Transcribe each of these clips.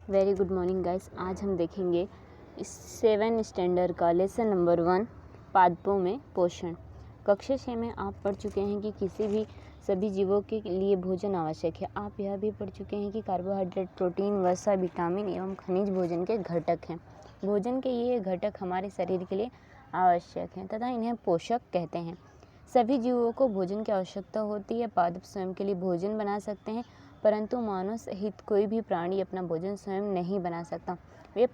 Very good morning guys. आज हम देखेंगे 7 स्टैंडर्ड का लेसन नंबर 1 पादपों में पोषण। कक्षा 6 में आप पढ़ चुके हैं कि सभी जीवों के लिए भोजन आवश्यक है। आप यह भी पढ़ चुके हैं कि कार्बोहाइड्रेट, प्रोटीन, वसा, विटामिन एवं खनिज भोजन के घटक हैं। भोजन के ये घटक हमारे शरीर के लिए आवश्यक हैं तथा इन्हें पोषक कहते हैं। सभी जीवों को भोजन की आवश्यकता होती है। पादप स्वयं के लिए भोजन बना सकते हैं, परंतु मानव सहित कोई भी प्राणी अपना भोजन स्वयं नहीं बना सकता। वे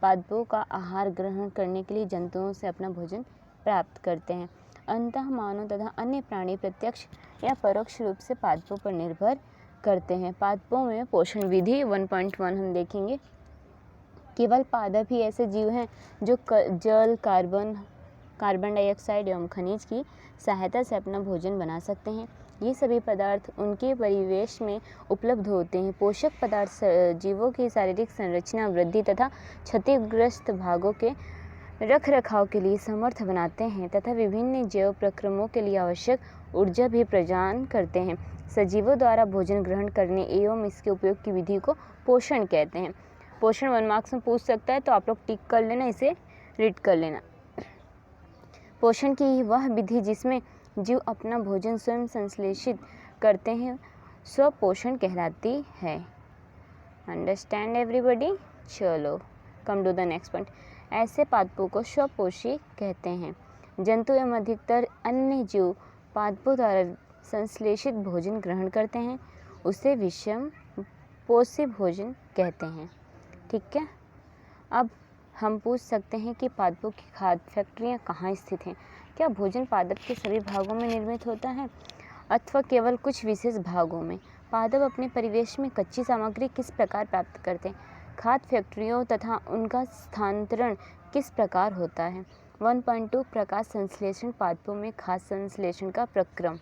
पादपों का आहार ग्रहण करने के लिए जंतुओं से अपना भोजन प्राप्त करते हैं। अंततः मानव तथा अन्य प्राणी प्रत्यक्ष या परोक्ष रूप से पादपों पर निर्भर करते हैं। पादपों में पोषण विधि 1.1 हम देखेंगे। केवल पादप ही ऐसे जीव हैं जो जल, कार्बन डाइऑक्साइड एवं खनिज की सहायता से अपना भोजन बना सकते हैं। ये सभी पदार्थ उनके परिवेश में उपलब्ध होते हैं। पोषक पदार्थ जीवों की शारीरिक संरचना, वृद्धि तथा क्षतिग्रस्त भागों के रखरखाव के लिए समर्थ बनाते हैं तथा विभिन्न जैव प्रक्रमों के लिए आवश्यक ऊर्जा भी प्रदान करते हैं। सजीवों द्वारा भोजन ग्रहण करने एवं इसके उपयोग की विधि को पोषण कहते हैं। पोषण 1 मार्क्स में पूछ सकता है, तो आप लोग टिक कर लेना, इसे रीड कर लेना। पोषण की वह विधि जिसमें जीव अपना भोजन स्वयं संश्लेषित करते हैं स्वपोषण कहलाती है। Understand everybody? चलो come to the next point. ऐसे पादपों को स्वपोषी कहते हैं। जंतु एवं अधिकतर अन्य जीव पादपों द्वारा संश्लेषित भोजन ग्रहण करते हैं, उसे विषम पोषी भोजन कहते हैं। ठीक है। अब हम पूछ सकते हैं कि पादपों की खाद्य फैक्ट्रियाँ कहाँ स्थित हैं। क्या भोजन पादप के सभी भागों में निर्मित होता है अथवा केवल कुछ विशेष भागों में? पादप अपने परिवेश में कच्ची सामग्री किस प्रकार प्राप्त करते हैं? खाद्य फैक्ट्रियों तथा उनका स्थानांतरण किस प्रकार होता है? 1.2 प्रकाश संश्लेषण पादपों में खाद्य संश्लेषण का प्रक्रम।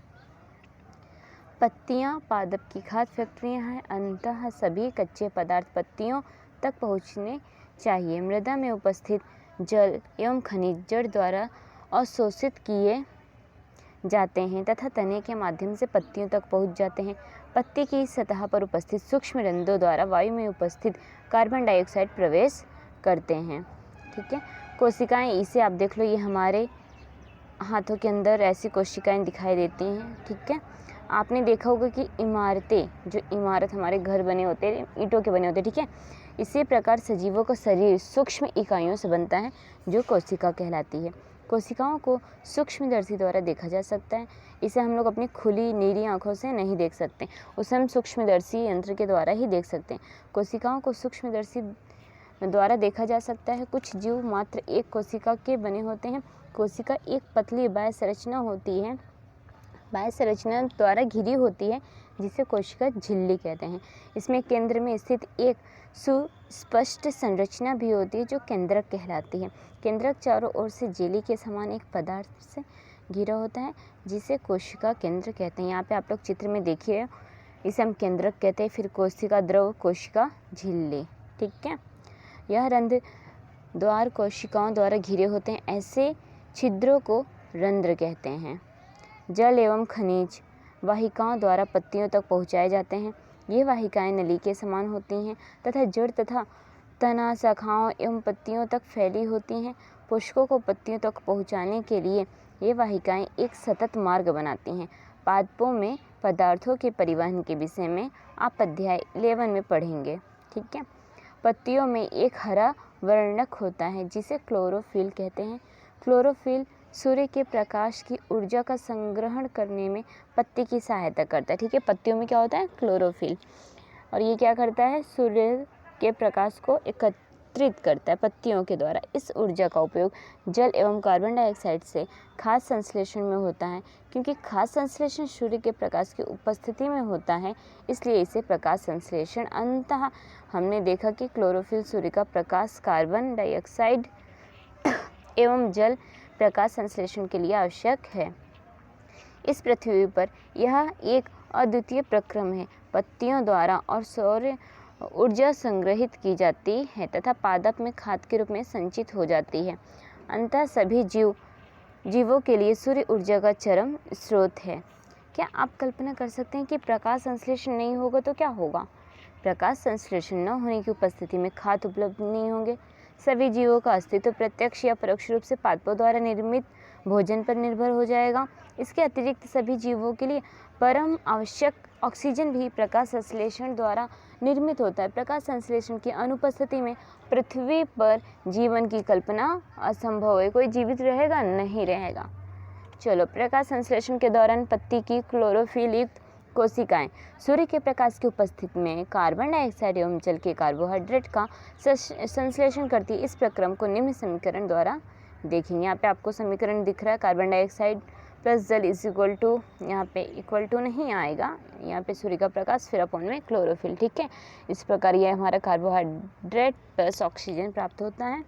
पत्तियां पादप की खाद्य फैक्ट्रियां हैं। अंततः सभी कच्चे पदार्थ पत्तियों तक पहुंचने चाहिए। मृदा में उपस्थित जल एवं खनिज जड़ द्वारा अवशोषित किए जाते हैं तथा तने के माध्यम से पत्तियों तक पहुंच जाते हैं। पत्ती की सतह पर उपस्थित सूक्ष्म रंध्रों द्वारा वायु में उपस्थित कार्बन डाइऑक्साइड प्रवेश करते हैं। ठीक है। कोशिकाएं, इसे आप देख लो, ये हमारे हाथों के अंदर ऐसी कोशिकाएं दिखाई देती हैं। ठीक है। आपने देखा होगा कि इमारत हमारे घर बने होते हैं, ईंटों के बने होते हैं। ठीक है। इसी प्रकार सजीवों का शरीर सूक्ष्म इकाइयों से बनता है जो कोशिका कहलाती है। कोशिकाओं को सूक्ष्मदर्शी द्वारा देखा जा सकता है। इसे हम लोग अपनी खुली नीली आंखों से नहीं देख सकते, उसे हम सूक्ष्मदर्शी यंत्र के द्वारा ही देख सकते हैं। कोशिकाओं को सूक्ष्मदर्शी द्वारा देखा जा सकता है। कुछ जीव मात्र एक कोशिका के बने होते हैं। कोशिका एक पतली बाह्य संरचना होती है, बाह्य संरचना द्वारा घिरी होती है, जिसे कोशिका झिल्ली कहते हैं। इसमें केंद्र में स्थित एक सुस्पष्ट संरचना भी होती है जो केंद्रक कहलाती है। केंद्रक चारों ओर से जेली के समान एक पदार्थ से घिरा होता है, जिसे कोशिका केंद्र कहते हैं। यहाँ पे आप लोग चित्र में देखिए, इसे हम केंद्रक कहते हैं। फिर कोशिका द्रव, कोशिका झिल्ली। ठीक है। यह रंध्र द्वार कोशिकाओं द्वारा घिरे होते हैं। ऐसे छिद्रों को रंध्र कहते हैं। जल एवं खनिज वाहिकाओं द्वारा पत्तियों तक पहुँचाए जाते हैं। ये वाहिकाएं नली के समान होती हैं तथा जड़ तथा तना, शाखाओं एवं पत्तियों तक फैली होती हैं। पोषकों को पत्तियों तक पहुँचाने के लिए ये वाहिकाएं एक सतत मार्ग बनाती हैं। पादपों में पदार्थों के परिवहन के विषय में आप अध्याय 11 में पढ़ेंगे। ठीक है। पत्तियों में एक हरा वर्णक होता है जिसे क्लोरोफिल कहते हैं। क्लोरोफिल सूर्य के प्रकाश की ऊर्जा का संग्रहण करने में पत्ती की सहायता करता है। ठीक है। पत्तियों में क्या होता है? क्लोरोफिल। और ये क्या करता है? सूर्य के प्रकाश को एकत्रित करता है पत्तियों के द्वारा। इस ऊर्जा का उपयोग जल एवं कार्बन डाइऑक्साइड से खाद्य संश्लेषण में होता है। क्योंकि खाद्य संश्लेषण सूर्य के प्रकाश की उपस्थिति में होता है, इसलिए इसे प्रकाश संश्लेषण। अंततः हमने देखा कि क्लोरोफिल सूर्य का प्रकाश, कार्बन डाइऑक्साइड एवं जल प्रकाश संश्लेषण के लिए आवश्यक है। इस पृथ्वी पर यह एक अद्वितीय प्रक्रम है। पत्तियों द्वारा और सौर ऊर्जा संग्रहित की जाती है तथा पादप में खाद के रूप में संचित हो जाती है। अंततः सभी जीवों के लिए सूर्य ऊर्जा का चरम स्रोत है। क्या आप कल्पना कर सकते हैं कि प्रकाश संश्लेषण नहीं होगा तो क्या होगा? प्रकाश संश्लेषण न होने की उपस्थिति में खाद्य उपलब्ध नहीं होंगे। सभी जीवों का अस्तित्व प्रत्यक्ष या परोक्ष रूप से पादपों द्वारा निर्मित भोजन पर निर्भर हो जाएगा। इसके अतिरिक्त सभी जीवों के लिए परम आवश्यक ऑक्सीजन भी प्रकाश संश्लेषण द्वारा निर्मित होता है। प्रकाश संश्लेषण की अनुपस्थिति में पृथ्वी पर जीवन की कल्पना असंभव है। कोई जीवित रहेगा? नहीं रहेगा। चलो, प्रकाश संश्लेषण के दौरान पत्ती की क्लोरोफिल युक्त कोशिकाएं सूर्य के प्रकाश की उपस्थिति में कार्बन डाइऑक्साइड एवं जल के कार्बोहाइड्रेट का संश्लेषण करती है। इस प्रक्रम को निम्न समीकरण द्वारा देखेंगे। यहाँ पे आपको समीकरण दिख रहा है, कार्बन डाइऑक्साइड प्लस जल इज इक्वल टू, यहाँ पे इक्वल टू नहीं आएगा, यहाँ पे सूर्य का प्रकाश फिर अपॉन में क्लोरोफिल। ठीक है, इस प्रकार ये हमारा कार्बोहाइड्रेट प्लस ऑक्सीजन प्राप्त होता है।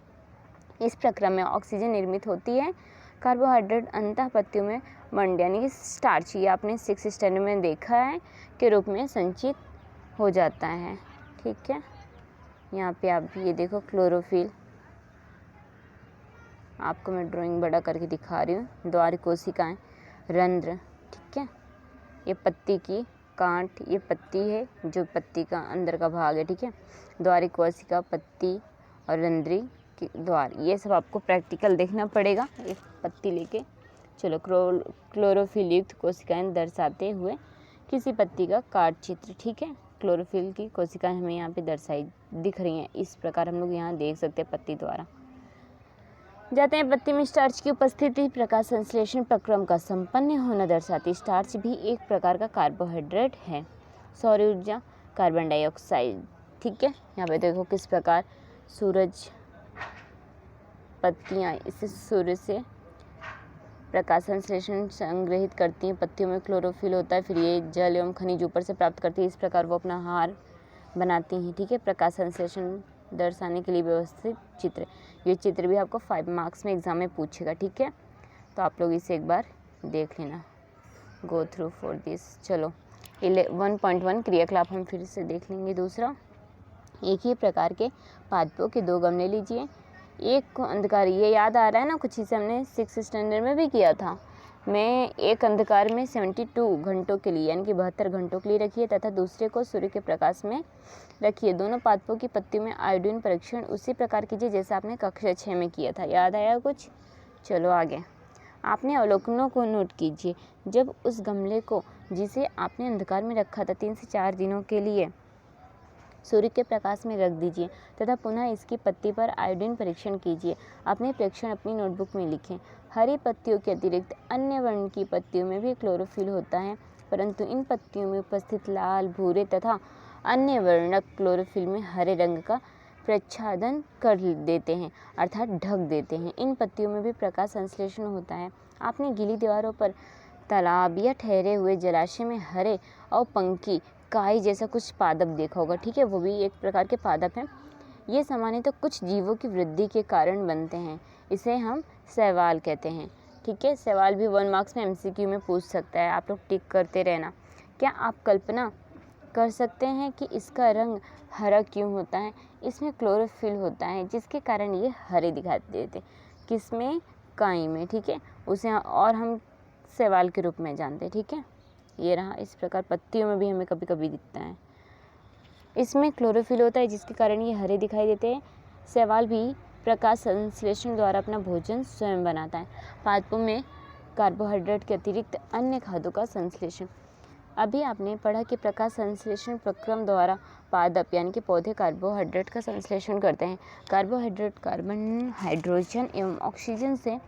इस प्रक्रम में ऑक्सीजन निर्मित होती है। कार्बोहाइड्रेट अंतः पत्तियों में मंड यानी कि स्टार्च, ये आपने 6th स्टैंडर्ड में देखा है, के रूप में संचित हो जाता है। ठीक है, यहाँ पे आप ये देखो क्लोरोफिल, आपको मैं ड्राइंग बड़ा करके दिखा रही हूँ। द्वार कोशिकाएं, रंध्र, ठीक है, ये पत्ती की कांट, ये पत्ती है जो पत्ती का अंदर का भाग है। ठीक है, द्वारी कोशिका, पत्ती और रंध्री की द्वार, ये सब आपको प्रैक्टिकल देखना पड़ेगा एक पत्ती लेके। चलो, क्लोरोफिल युक्त कोशिकाएं दर्शाते हुए किसी पत्ती का काट चित्र। ठीक है, क्लोरोफिल की कोशिकाएं हमें यहाँ पे दर्शाई दिख रही हैं। इस प्रकार हम लोग यहाँ देख सकते हैं पत्ती द्वारा जाते हैं। पत्ती में स्टार्च की उपस्थिति प्रकाश संश्लेषण प्रक्रम का संपन्न होना दर्शाती। स्टार्च भी एक प्रकार का कार्बोहाइड्रेट है। सौर ऊर्जा, कार्बन डाइऑक्साइड। ठीक है, यहाँ पे देखो किस प्रकार सूरज, पत्तियाँ इस सूर्य से प्रकाश संश्लेषण संग्रहित करती हैं। पत्तियों में क्लोरोफिल होता है, फिर ये जल एवं खनिज ऊपर से प्राप्त करती है। इस प्रकार वो अपना आहार बनाती हैं। ठीक है, प्रकाश संश्लेषण दर्शाने के लिए व्यवस्थित चित्र। ये चित्र भी आपको 5 मार्क्स में एग्जाम में पूछेगा। ठीक है, तो आप लोग इसे एक बार देख लेना, गो थ्रू फॉर दिस। चलो, 1.1 क्रियाकलाप हम फिर से देख लेंगे। दूसरा, एक ही प्रकार के पादपों के 2 गमले लीजिए। एक को अंधकार, ये याद आ रहा है ना, कुछ इसे हमने 6th स्टैंडर्ड में भी किया था। मैं एक अंधकार में 72 घंटों के लिए यानी कि 72 घंटों के लिए रखिए तथा दूसरे को सूर्य के प्रकाश में रखिए। दोनों पादपों की पत्तियों में आयोडीन परीक्षण उसी प्रकार कीजिए जैसा आपने कक्षा 6 में किया था। याद आया कुछ? चलो आगे, आपने अवलोकनों को नोट कीजिए। जब उस गमले को जिसे आपने अंधकार में रखा था 3 से 4 दिनों के लिए सूर्य के प्रकाश में रख दीजिए तथा पुनः इसकी पत्ती पर आयोडीन परीक्षण कीजिए। अपने परीक्षण अपनी नोटबुक में लिखें। हरी पत्तियों के अतिरिक्त अन्य वर्ण की पत्तियों में भी क्लोरोफिल होता है, परंतु इन पत्तियों में उपस्थित लाल, भूरे तथा अन्य वर्णक क्लोरोफिल में हरे रंग का प्रच्छादन कर देते हैं, अर्थात ढक देते हैं। इन पत्तियों में भी प्रकाश संश्लेषण होता है। आपने गीली दीवारों पर तालाब या ठहरे हुए जलाशय में हरे और पंखी काई जैसा कुछ पादप देखा होगा। ठीक है, वो भी एक प्रकार के पादप हैं। ये सामान्यतः कुछ जीवों की वृद्धि के कारण बनते हैं। इसे हम शैवाल कहते हैं। ठीक है, शैवाल भी 1 मार्क्स में MCQ में पूछ सकता है, आप लोग टिक करते रहना। क्या आप कल्पना कर सकते हैं कि इसका रंग हरा क्यों होता है? इसमें क्लोरोफिल होता है जिसके कारण ये हरे दिखाई देते। किसमें? काई में। ठीक है, उसे और हम शैवाल के रूप में जानते हैं। ठीक है, ये रहा। इस प्रकार पत्तियों में भी हमें कभी कभी दिखता है। इसमें क्लोरोफिल होता है जिसके कारण ये हरे दिखाई देते हैं। शैवाल भी प्रकाश संश्लेषण द्वारा अपना भोजन स्वयं बनाता है। पादपों में कार्बोहाइड्रेट के अतिरिक्त अन्य खाद्यों का संश्लेषण। अभी आपने पढ़ा कि प्रकाश संश्लेषण प्रक्रम द्वारा पादप यानी कि पौधे कार्बोहाइड्रेट का संश्लेषण करते हैं। कार्बोहाइड्रेट कार्बन, हाइड्रोजन एवं ऑक्सीजन से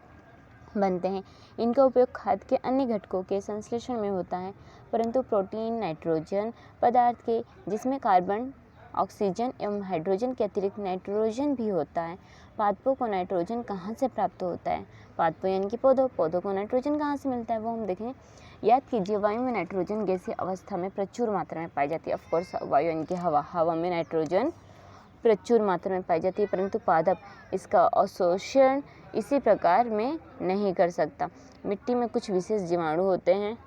बनते हैं। इनका उपयोग खाद्य के अन्य घटकों के संश्लेषण में होता है, परंतु प्रोटीन, नाइट्रोजन पदार्थ के जिसमें कार्बन, ऑक्सीजन एवं हाइड्रोजन के अतिरिक्त नाइट्रोजन भी होता है। पादपों को नाइट्रोजन कहाँ से प्राप्त होता है? पादपों यानी कि पौधों को नाइट्रोजन कहाँ से मिलता है वो हम देखें। याद कीजिए, वायु में नाइट्रोजन गैसीय अवस्था में प्रचुर मात्रा में पाई जाती है। ऑफकोर्स वायु यानी कि हवा में नाइट्रोजन प्रचुर मात्रा में पाई जाती है, परंतु पादप इसका अवशोषण इसी प्रकार में नहीं कर सकता। मिट्टी में कुछ विशेष जीवाणु होते हैं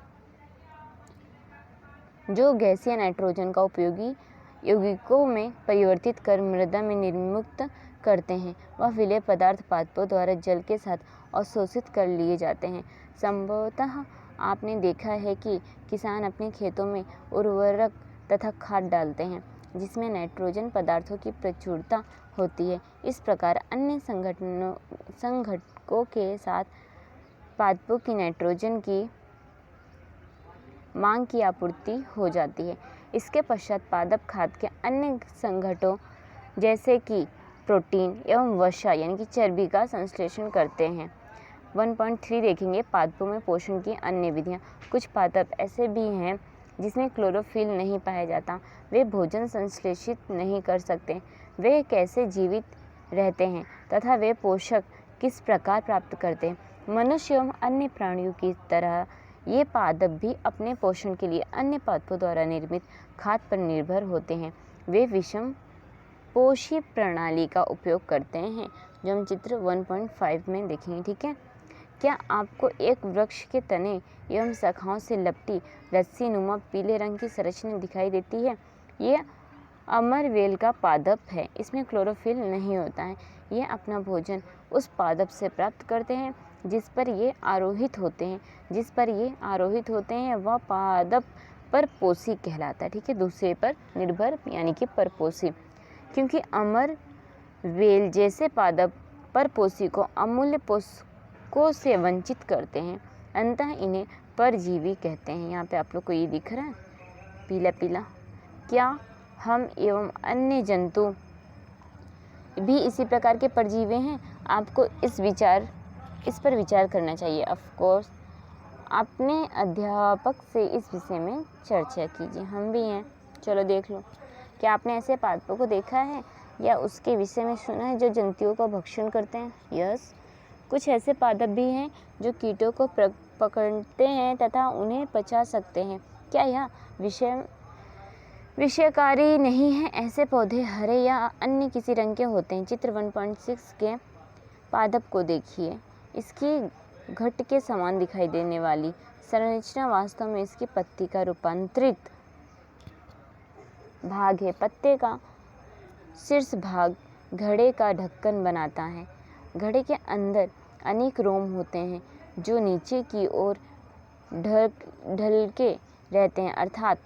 जो गैसीय नाइट्रोजन का उपयोगी यौगिकों में परिवर्तित कर मृदा में निर्मुक्त करते हैं। वह विलेय पदार्थ पादपों द्वारा जल के साथ अवशोषित कर लिए जाते हैं। संभवतः आपने देखा है कि किसान अपने खेतों में उर्वरक तथा खाद डालते हैं। जिसमें नाइट्रोजन पदार्थों की प्रचुरता होती है। इस प्रकार अन्य संघटकों के साथ पादपों की नाइट्रोजन की मांग की आपूर्ति हो जाती है। इसके पश्चात पादप खाद के अन्य संघटकों जैसे कि प्रोटीन एवं वसा यानी कि चर्बी का संश्लेषण करते हैं। 1.3 देखेंगे पादपों में पोषण की अन्य विधियां। कुछ पादप ऐसे भी हैं जिसमें क्लोरोफिल नहीं पाया जाता। वे भोजन संश्लेषित नहीं कर सकते। वे कैसे जीवित रहते हैं तथा वे पोषक किस प्रकार प्राप्त करते हैं। मनुष्य एवं अन्य प्राणियों की तरह ये पादप भी अपने पोषण के लिए अन्य पादपों द्वारा निर्मित खाद पर निर्भर होते हैं। वे विषम पोषी प्रणाली का उपयोग करते हैं, जो हम चित्र 1.5 में देखेंगे। ठीक है। क्या आपको एक वृक्ष के तने एवं शाखाओं से लपटी रस्सी नुमा पीले रंग की संरचना दिखाई देती है? ये अमरवेल का पादप है। इसमें क्लोरोफिल नहीं होता है। ये अपना भोजन उस पादप से प्राप्त करते हैं जिस पर ये आरोहित होते हैं। वह पादप परपोषी कहलाता है। ठीक है। दूसरे पर निर्भर यानी कि परपोषी। क्योंकि अमरवेल जैसे पादप परपोषी को अमूल्य पोषकों से वंचित करते हैं, अतः इन्हें परजीवी कहते हैं। यहाँ पे आप लोग को ये दिख रहा है पीला पीला। क्या हम एवं अन्य जंतु भी इसी प्रकार के परजीवी हैं? आपको इस पर विचार करना चाहिए। ऑफ कोर्स अपने अध्यापक से इस विषय में चर्चा कीजिए। हम भी हैं, चलो देख लो। क्या आपने ऐसे पादपों को देखा है या उसके विषय में सुना है जो जंतुओं का भक्षण करते हैं? यस, कुछ ऐसे पादप भी हैं जो कीटों को पकड़ते हैं तथा उन्हें पचा सकते हैं। क्या यह विषयकारी नहीं है? ऐसे पौधे हरे या अन्य किसी रंग के होते हैं। चित्र 1.6 के पादप को देखिए। इसकी घट के समान दिखाई देने वाली संरचना वास्तव में इसकी पत्ती का रूपांतरित भाग है। पत्ते का शीर्ष भाग घड़े का ढक्कन बनाता है। घड़े के अंदर अनेक रोम होते हैं जो नीचे की ओर ढलके रहते हैं, अर्थात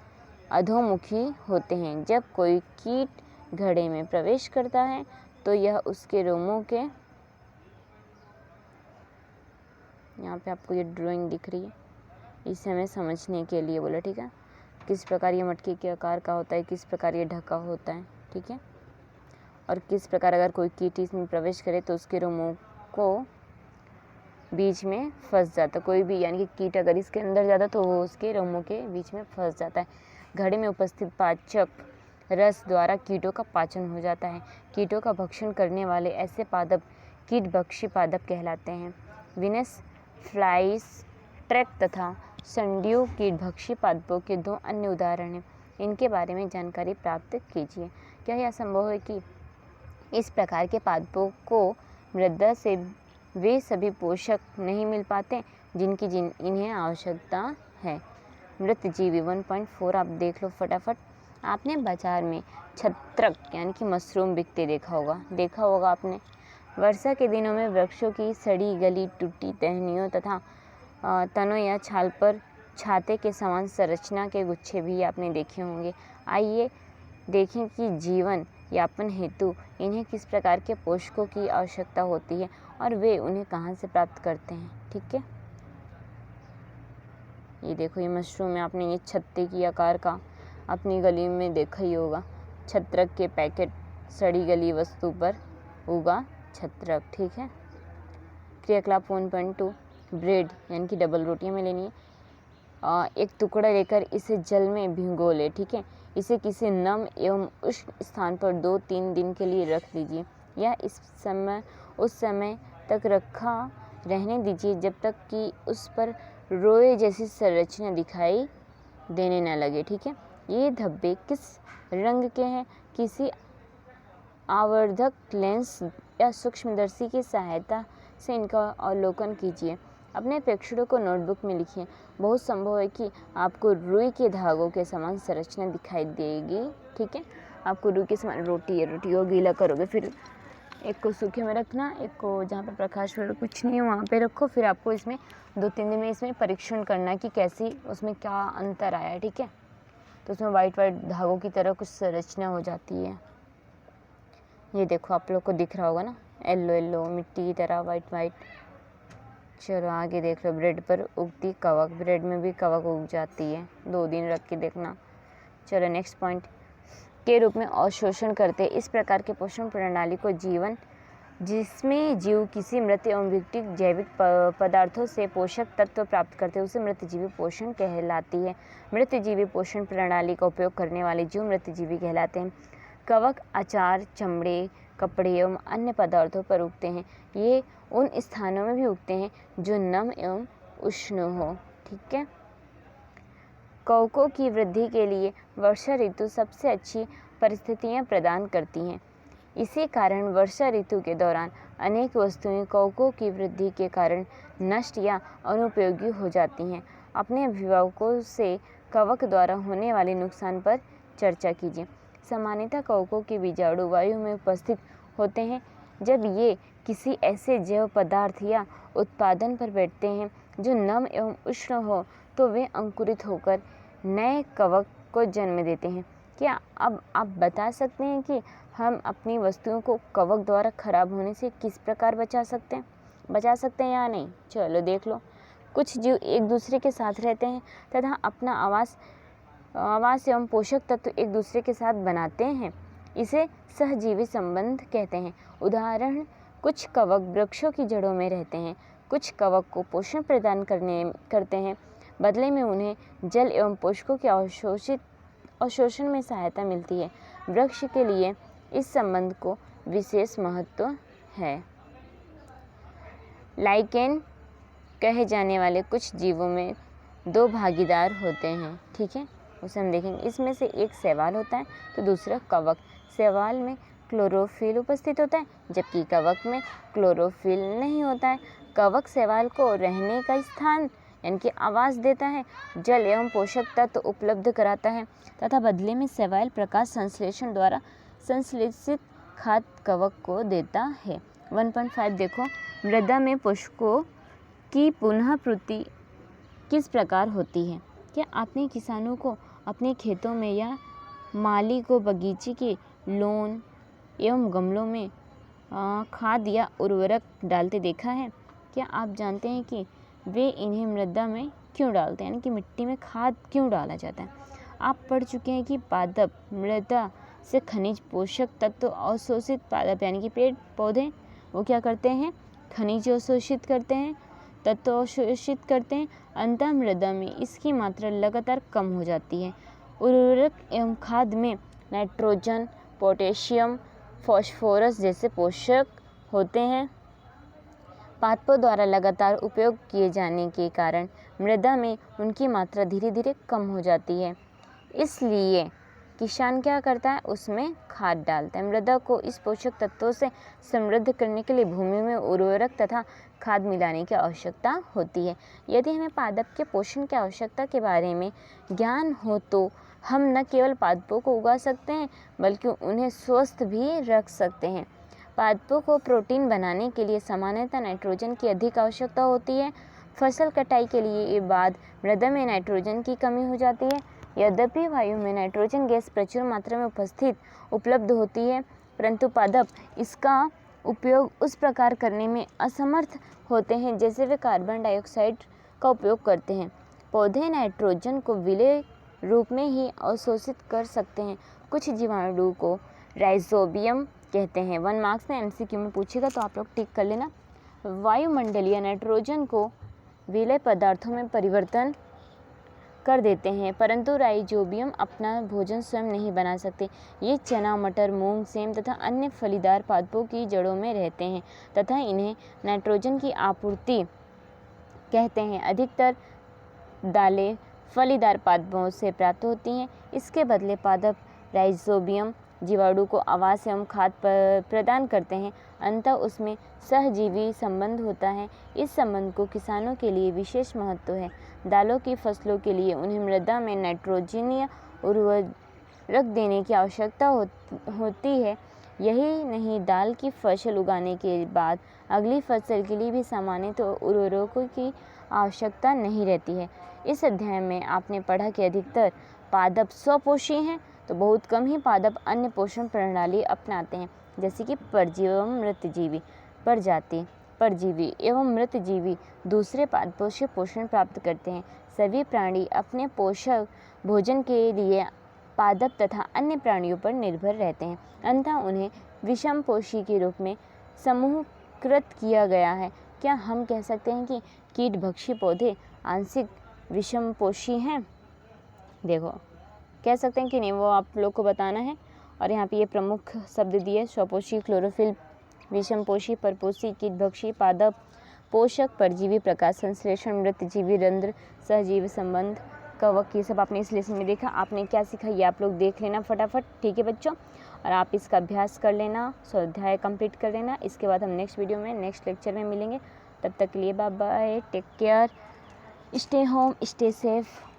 अधोमुखी होते हैं। जब कोई कीट घड़े में प्रवेश करता है तो यह उसके रोमों के, यहाँ पे आपको ये ड्राइंग दिख रही है, इसे हमें समझने के लिए बोला। ठीक है। किस प्रकार ये मटके के आकार का होता है, किस प्रकार ये ढका होता है। ठीक है। और किस प्रकार अगर कोई कीट इसमें प्रवेश करे तो उसके रोमों को बीच में फंस जाता। कोई भी यानी कि कीट अगर इसके अंदर जाता तो वो उसके रोमों के बीच में फंस जाता है। घड़े में उपस्थित पाचक रस द्वारा कीटों का पाचन हो जाता है। कीटों का भक्षण करने वाले ऐसे पादप कीटभक्षी पादप कहलाते हैं। विनस फ्लाइस ट्रैक तथा संडियो कीटभक्षी पादपों के 2 अन्य उदाहरण हैं। इनके बारे में जानकारी प्राप्त कीजिए। क्या यह संभव है कि इस प्रकार के पादपों को मृदा से वे सभी पोषक नहीं मिल पाते जिनकी इन्हें आवश्यकता है? मृत जीवी 1.4 आप देख लो फटाफट। आपने बाजार में छत्रक यानी कि मशरूम बिकते देखा होगा आपने। वर्षा के दिनों में वृक्षों की सड़ी गली टूटी टहनियों तथा तनों या छाल पर छाते के समान संरचना के गुच्छे भी आपने देखे होंगे। आइए देखें कि जीवन यापन हेतु इन्हें किस प्रकार के पोषकों की आवश्यकता होती है और वे उन्हें कहाँ से प्राप्त करते हैं। ठीक है। ये देखो, ये मशरूम है। आपने ये छत्ते की आकार का अपनी गली में देखा ही होगा। छत्रक के पैकेट सड़ी गली वस्तु पर उगा छत्रक। ठीक है। क्रियाकलाप 1.2 ब्रेड यानी कि डबल रोटियां में लेनी है। एक टुकड़ा लेकर इसे जल में भिगो ले। ठीक है। इसे किसी नम एवं उष्ण स्थान पर 2-3 दिन के लिए रख लीजिए या उस समय तक रखा रहने दीजिए जब तक कि उस पर रोए जैसी संरचना दिखाई देने न लगे। ठीक है। ये धब्बे किस रंग के हैं? किसी आवर्धक लेंस या सूक्ष्मदर्शी की सहायता से इनका अवलोकन कीजिए। अपने प्रेक्षणों को नोटबुक में लिखिए। बहुत संभव है कि आपको रुई के धागों के समान संरचना दिखाई देगी। ठीक है। आपको रुई के समान रोटी को गीला करोगे, फिर एक को सूखे में रखना, एक को जहाँ पर प्रकाश वगैरह कुछ नहीं है वहाँ पे रखो। फिर आपको इसमें 2-3 दिन में इसमें परीक्षण करना कि कैसी उसमें क्या अंतर आया। ठीक है। तो उसमें वाइट वाइट धागों की तरह कुछ संरचना हो जाती है। ये देखो आप लोग को दिख रहा होगा ना, येलो येलो मिट्टी की तरह वाइट वाइट। चलो आगे देख लो, ब्रेड पर उगती कवक। ब्रेड में भी कवक उग जाती है, 2 दिन रख के देखना। चलो नेक्स्ट पॉइंट, के रूप में अवशोषण करते। इस प्रकार के पोषण प्रणाली को जीवन जिसमें जीव किसी मृत एवं विघटित जैविक पदार्थों से पोषक तत्व प्राप्त करते हैं उसे मृतजीवी पोषण कहलाती है। मृतजीवी पोषण प्रणाली का उपयोग करने वाले जीव मृतजीवी कहलाते हैं। कवक अचार, चमड़े, कपड़े एवं अन्य पदार्थों पर उगते हैं। ये उन स्थानों में भी उगते हैं जो नम एवं उष्ण हो। ठीक है। कवकों की वृद्धि के लिए वर्षा ऋतु सबसे अच्छी परिस्थितियां प्रदान करती हैं। इसी कारण वर्षा ऋतु के दौरान अनेक वस्तुएं कवकों की वृद्धि के कारण नष्ट या अनुपयोगी हो जाती हैं। अपने अभिभावकों से कवक द्वारा होने वाले नुकसान पर चर्चा कीजिए। सामान्यतः कवकों के बीजाणु वायु में उपस्थित होते हैं। जब ये किसी ऐसे जैव पदार्थ या उत्पादन पर बैठते हैं जो नम एवं उष्ण हो तो वे अंकुरित होकर नए कवक को जन्म देते हैं। क्या अब आप बता सकते हैं कि हम अपनी वस्तुओं को कवक द्वारा खराब होने से किस प्रकार बचा सकते हैं या नहीं? चलो देख लो। कुछ जीव एक दूसरे के साथ रहते हैं तथा अपना आवास एवं पोषक तत्व एक दूसरे के साथ बनाते हैं। इसे सहजीवी संबंध कहते हैं। उदाहरण, कुछ कवक वृक्षों की जड़ों में रहते हैं। कुछ कवक को पोषण प्रदान करते हैं, बदले में उन्हें जल एवं पोषकों के अवशोषण में सहायता मिलती है। वृक्ष के लिए इस संबंध को विशेष महत्व है। लाइकेन कहे जाने वाले कुछ जीवों में 2 भागीदार होते हैं। ठीक है, उसे हम देखेंगे। इसमें से एक शैवाल होता है तो दूसरा कवक। शैवाल में क्लोरोफिल उपस्थित होता है जबकि कवक में क्लोरोफिल नहीं होता है। कवक शैवाल को रहने का स्थान यानी कि आवास देता है, जल एवं पोषक तत्व उपलब्ध कराता है तथा बदले में शैवाल प्रकाश संश्लेषण द्वारा संश्लेषित खाद्य कवक को देता है। 1.5 देखो, मृदा में पोषकों की पुनः पूर्ति किस प्रकार होती है? क्या आपने किसानों को अपने खेतों में या माली को बगीचे के लॉन एवं गमलों में खाद या उर्वरक डालते देखा है? क्या आप जानते हैं कि वे इन्हें मृदा में क्यों डालते हैं, यानी कि मिट्टी में खाद क्यों डाला जाता है? आप पढ़ चुके हैं कि पादप मृदा से खनिज पोषक तत्व अवशोषित पादप यानी कि पेड़ पौधे वो क्या करते हैं, खनिज अवशोषित करते हैं, तत्व अवशोषित करते हैं। अंतः मृदा में इसकी मात्रा लगातार कम हो जाती है। उर्वरक एवं खाद में नाइट्रोजन, पोटेशियम, फास्फोरस जैसे पोषक होते हैं। पादपों द्वारा लगातार उपयोग किए जाने के कारण मृदा में उनकी मात्रा धीरे धीरे कम हो जाती है। इसलिए किसान क्या करता है, उसमें खाद डालता है। मृदा को इस पोषक तत्वों से समृद्ध करने के लिए भूमि में उर्वरक तथा खाद मिलाने की आवश्यकता होती है। यदि हमें पादप के पोषण की आवश्यकता के बारे में ज्ञान हो तो हम न केवल पादपों को उगा सकते हैं बल्कि उन्हें स्वस्थ भी रख सकते हैं। पादपों को प्रोटीन बनाने के लिए सामान्यतः नाइट्रोजन की अधिक आवश्यकता होती है। फसल कटाई के लिए बाद मृदा में नाइट्रोजन की कमी हो जाती है। यद्यपि वायु में नाइट्रोजन गैस प्रचुर मात्रा में उपलब्ध होती है, परंतु पादप इसका उपयोग उस प्रकार करने में असमर्थ होते हैं जैसे वे कार्बन डाइऑक्साइड का उपयोग करते हैं। पौधे नाइट्रोजन को विलेय रूप में ही अवशोषित कर सकते हैं। कुछ जीवाणु को राइजोबियम कहते हैं। 1 मार्क्स में MCQ में पूछेगा तो आप लोग टिक कर लेना। वायुमंडलीय नाइट्रोजन को विलेय पदार्थों में परिवर्तन कर देते हैं, परंतु राइजोबियम अपना भोजन स्वयं नहीं बना सकते। ये चना, मटर, मूंग, सेम तथा अन्य फलीदार पादपों की जड़ों में रहते हैं तथा इन्हें नाइट्रोजन की आपूर्ति कहते हैं। अधिकतर दालें फलीदार पादपों से प्राप्त होती हैं। इसके बदले पादप राइजोबियम जीवाणु को आवास एवं खाद प्रदान करते हैं। अंततः उसमें सहजीवी संबंध होता है। इस संबंध को किसानों के लिए विशेष महत्व है। दालों की फसलों के लिए उन्हें मृदा में नाइट्रोजनीय उर्वरक देने की आवश्यकता होती है। यही नहीं, दाल की फसल उगाने के बाद अगली फसल के लिए भी सामान्य तो उर्वरकों की आवश्यकता नहीं रहती है। इस अध्याय में आपने पढ़ा कि अधिकतर पादप स्वपोषी हैं तो बहुत कम ही पादप अन्य पोषण प्रणाली अपनाते हैं, जैसे कि परजीवी एवं मृतजीवी प्रजाति। परजीवी एवं मृतजीवी दूसरे पादपों से पोषण प्राप्त करते हैं। सभी प्राणी अपने पोषक भोजन के लिए पादप तथा अन्य प्राणियों पर निर्भर रहते हैं, अतः उन्हें विषमपोषी के रूप में समूहकृत किया गया है। क्या हम कह सकते हैं कि कीटभक्षी पौधे आंशिक विषमपोषी हैं? देखो, कह सकते हैं कि नहीं, वो आप लोग को बताना है। और यहाँ पे ये प्रमुख शब्द दिए: स्वपोषी, क्लोरोफिल, विषमपोषी, परपोषी, कीटभक्षी, पादप, पोषक, परजीवी, प्रकाश संश्लेषण, मृतजीवी, रंध्र, सहजीवी संबंध, कवक, ये सब आपने इस लेसन में देखा। आपने क्या सीखा ये आप लोग देख लेना फटाफट, ठीक है बच्चों, और आप इसका अभ्यास कर लेना, स्वाध्याय कंप्लीट कर लेना। इसके बाद हम नेक्स्ट वीडियो में, नेक्स्ट लेक्चर में मिलेंगे। तब तक के लिए bye bye, take care, stay home, stay safe.